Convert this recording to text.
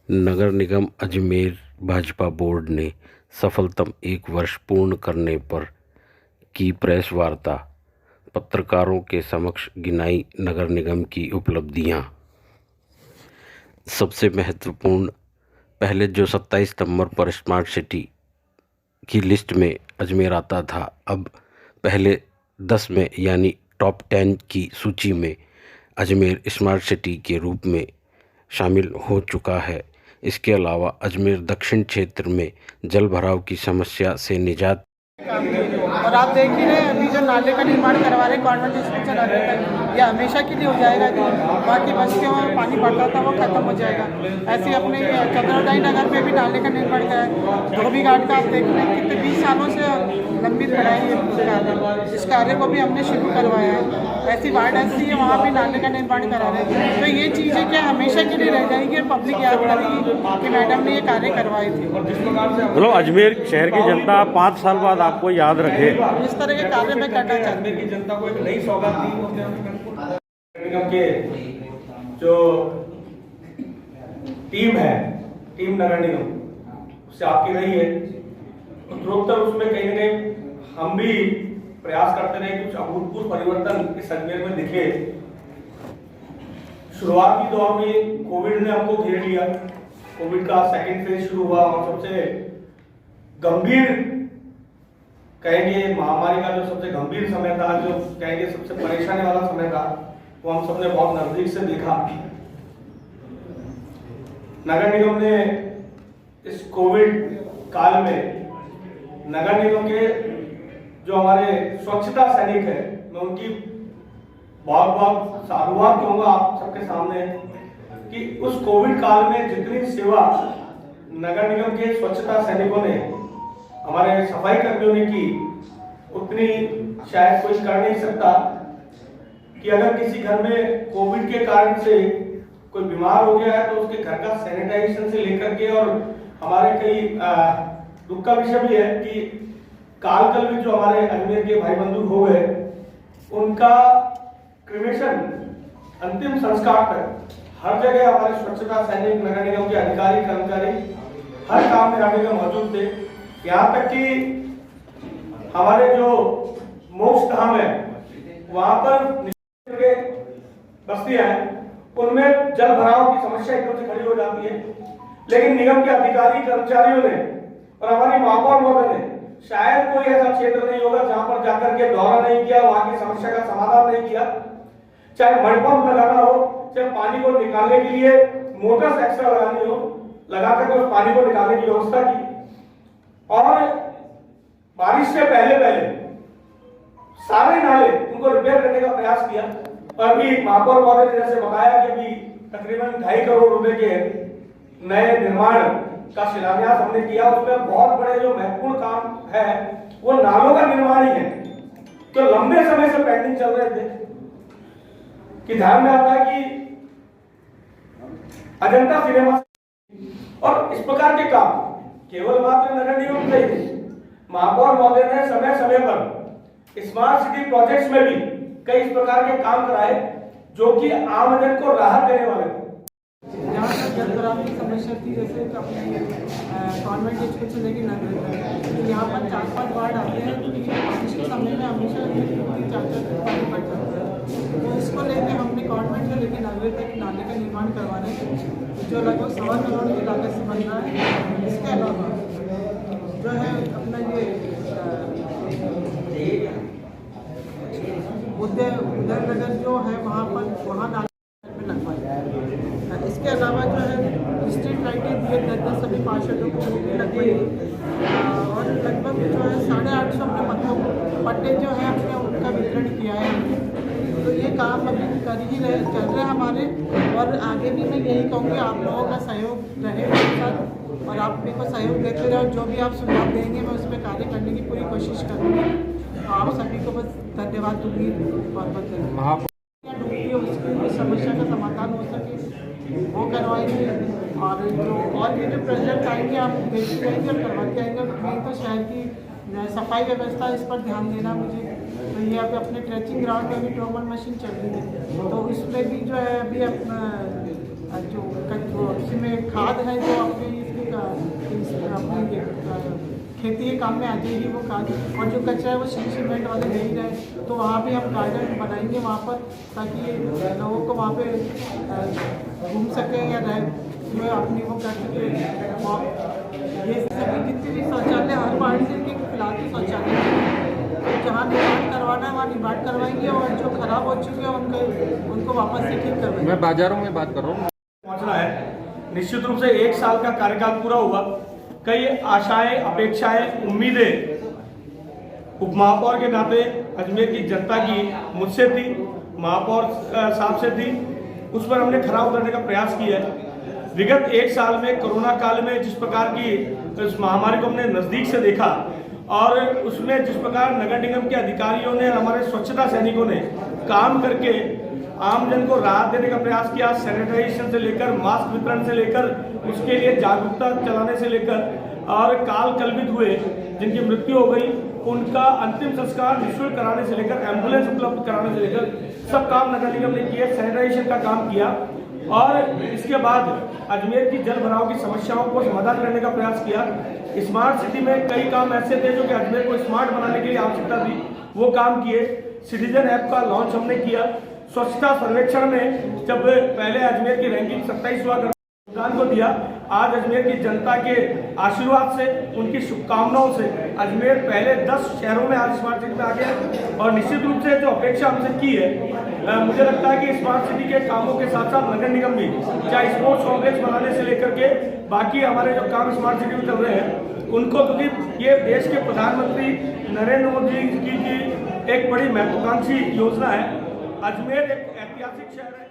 नगर निगम Ajmer Bhajpa board ने सफलतम 1 वर्ष पूर्ण करने पर की प्रेस वार्ता। पत्रकारों के समक्ष गिनाई नगर निगम की उपलब्धियां। सबसे महत्वपूर्ण, पहले जो 27 सितंबर पर स्मार्ट सिटी की लिस्ट में अजमेर आता था, अब पहले 10 में यानी टॉप 10 की सूची में अजमेर स्मार्ट सिटी के रूप में शामिल हो चुका है। इसके अलावा अजमेर दक्षिण क्षेत्र में जल भराव की समस्या से निजात। और आप देख ही रहे हैं अभी जो नाले का निर्माण करवा रहे कॉन्वेंट स्कूल से नाले तक, यह हमेशा के लिए हो जाएगा। जो बाकी बस्तियों में पानी पड़ता था वो खत्म हो जाएगा। ऐसे ही अपने चंद्रोदय नगर में भी नाले का निर्माण करा है। धोबी घाट का आप देख रहे हैं कितने 20 सालों से लंबित पड़ा है ये कार्य। इस कार्य को भी हमने शुरू करवाया है। ऐसी वार्ड ऐसी है वहाँ भी नाले का निर्माण करा रहे हैं। तो ये चीज़ें क्या हमेशा के लिए रह जाएगी और पब्लिक याद करेगी कि मैडम ने ये कार्य करवाए थे। मतलब अजमेर शहर की जनता 5 साल बाद आपको याद रखे, इस तरह के कार्य में करना चाहते हैं की जनता को एक नई सौगात दी। निगम के जो टीम है, टीम नगर निगम उससे आपकी रही है, उत्तरोत्तर उसमें कहीं ना कहीं हम भी प्रयास करते रहे कुछ अभूतपूर्व परिवर्तन इस अजमेर में दिखे। शुरुआती दौर में कोविड ने हमको घेर लिया। कोविड का सेकंड फेज शुरू हुआ और सबसे गंभीर कहेंगे महामारी का जो सबसे गंभीर समय था, जो कहेंगे सबसे परेशानी वाला समय था, वो हम सबने बहुत नजदीक से देखा। नगर निगम ने इस कोविड काल में नगर निगम के जो हमारे स्वच्छता सैनिक है, मैं उनकी बहुत बहुत साधुवाद कहूंगा आप सबके सामने कि उस कोविड काल में जितनी सेवा नगर निगम के स्वच्छता सैनिकों ने, हमारे सफाई कर्मियों ने की, उतनी शायद कोई कर नहीं सकता। कि अगर किसी घर में कोविड के कारण से कोई बीमार हो गया है तो उसके घर का सैनिटाइजेशन से लेकर के, और हमारे कई दुख का विषय भी है कि काल में जो हमारे अजमेर के भाई बंधु हो गए, उनका क्रिमेशन अंतिम संस्कार तक हर जगह हमारे स्वच्छता सैनिक, नगर निगम के अधिकारी कर्मचारी हर काम में नगर निगम मौजूद थे। यहाँ तक कि हमारे जो मोक्ष धाम है वहां पर बस्तियां हैं, उनमें जल भराव की समस्या एकदम से खड़ी हो जाती है, लेकिन निगम के अधिकारी कर्मचारियों ने और हमारी महापौर महोदय ने, शायद कोई ऐसा क्षेत्र नहीं होगा जहां पर जाकर के दौरा नहीं किया, वहां की समस्या का समाधान नहीं किया। चाहे मडपंप लगाना हो, चाहे पानी को निकालने के लिए मोटर्स एक्स्ट्रा लगानी हो, लगा करके उस पानी को निकालने की व्यवस्था की। और बारिश से पहले सारे नाले उनको रिपेयर करने का प्रयास किया। और अभी महापौर महोदय ने जैसे बताया कि अभी तकरीबन 2.5 करोड़ रुपए के नए निर्माण का शिलान्यास हमने किया। उसमें बहुत बड़े जो महत्वपूर्ण काम है वो नालों का निर्माण ही है, जो लंबे समय से पेंडिंग चल रहे थे। कि ध्यान में आता है कि अजंता सिनेमा और इस प्रकार के काम केवल मात्र नगर निगम से ही, महापौर महोदय ने समय समय पर स्मार्ट सिटी प्रोजेक्ट्स में भी कई इस प्रकार के काम कराए जो कि आम जन को राहत देने वाले थे। यहाँ तक जल भराव की समस्या थी, जैसे अपने कॉन्वेंट स्कूल से लेकर नगर तक, तो यहाँ पर 4-5 वार्ड आते हैं। तो ये बारिश के समय में हमेशा 3-4 पानी पड़ जाता है। तो इसको लेकर हमने कॉन्वेंट से लेकर नगर तक नाले का निर्माण करवाने जो लगभग 1.25 करोड़ की लागत से बन रहा है। इसके अलावा जो है अपना ये उदय नगर जो है वहाँ नाले में लगवाए। इसके अलावा जो है स्ट्रीट लाइटें दिए 10 सभी पार्षदों को लगवाई। और लगभग जो है 850 अपने पट्टे जो है हमने उनका वितरण किया है। तो ये काम अभी कर ही रहे, चल रहे हमारे, और आगे भी मैं यही कहूँगी आप लोगों का सहयोग रहे मेरे साथ, और आप मेरे को सहयोग देते रहे, और जो भी आप सुझाव देंगे मैं उस पर कार्य करने की पूरी कोशिश करूँगी। तो आप सभी को बस धन्यवाद दूंगी। बहुत उसकी समस्या का समाधान हो सके वो करवाएंगे। और भी जो प्रेसिडेंट आएंगे आप देखते जाएंगे और करवाते आएंगे। नहीं तो शहर की सफाई व्यवस्था, इस पर ध्यान देना मुझे। तो ये अभी अपने ट्रेचिंग ग्राउंड में भी ट्रोमन मशीन चल रही है, तो इसमें भी जो है अभी अपना जो इसी में खाद है जो अपनी खेती के काम में आ जाएगी वो खाद, और जो कचरा है वो सीमेंट वाले नहीं रहे, तो वहाँ भी हम गार्डन बनाएंगे वहाँ पर, ताकि लोगों को वहाँ पे घूम सकें या रह जो अपनी वो कर सके। ये सभी जितने भी शौचालय हर पार्टी से फिलहाल की शौचालय तो जहाँ निर्माण करवाना है वहाँ निर्माण करवाएंगे, और जो खराब हो चुके हैं उनको वापस से ठीक करवाएंगे। मैं बाजारों में बात कर रहा हूँ। पहुंचना है। निश्चित रूप से 1 साल का कार्यकाल पूरा हुआ, कई आशाएं, अपेक्षाएं, उम्मीदें उपमहापौर के नाते अजमेर की जनता की मुझसे थी, महापौर साहब से थी, उस पर हमने खरा उतरने का प्रयास किया है। विगत 1 साल में कोरोना काल में जिस प्रकार की इस महामारी को हमने नज़दीक से देखा, और उसमें जिस प्रकार नगर निगम के अधिकारियों ने, हमारे स्वच्छता सैनिकों ने काम करके आमजन को राहत देने का प्रयास किया, सैनिटाइजेशन से लेकर मास्क वितरण से लेकर उसके लिए जागरूकता चलाने से लेकर, और काल कल्पित हुए जिनकी मृत्यु हो गई उनका अंतिम संस्कार निःशुल्क कराने से लेकर, एम्बुलेंस उपलब्ध कराने से लेकर सब काम नगर निगम ने किए, सैनिटाइजेशन का काम किया। और इसके बाद अजमेर की जल भराव की समस्याओं को समाधान करने का प्रयास किया। स्मार्ट सिटी में कई काम ऐसे थे जो कि अजमेर को स्मार्ट बनाने के लिए आवश्यकता थी, वो काम किए। सिटीजन ऐप का लॉन्च हमने किया। स्वच्छता सर्वेक्षण में जब पहले अजमेर की रैंकिंग 27वां योगदान को दिया, आज अजमेर की जनता के आशीर्वाद से, उनकी शुभकामनाओं से अजमेर पहले 10 शहरों में आज स्मार्ट सिटी में आ गया। और निश्चित रूप से जो अपेक्षा हमसे की है, मुझे लगता है कि स्मार्ट सिटी के कामों के साथ साथ नगर निगम भी, चाहे स्पोर्ट्स कॉम्प्लेक्स बनाने से लेकर के बाकी हमारे जो काम स्मार्ट सिटी में चल रहे हैं उनको, क्योंकि ये देश के प्रधानमंत्री नरेंद्र मोदी की एक बड़ी महत्वाकांक्षी योजना है। अजमेर एक ऐतिहासिक शहर है।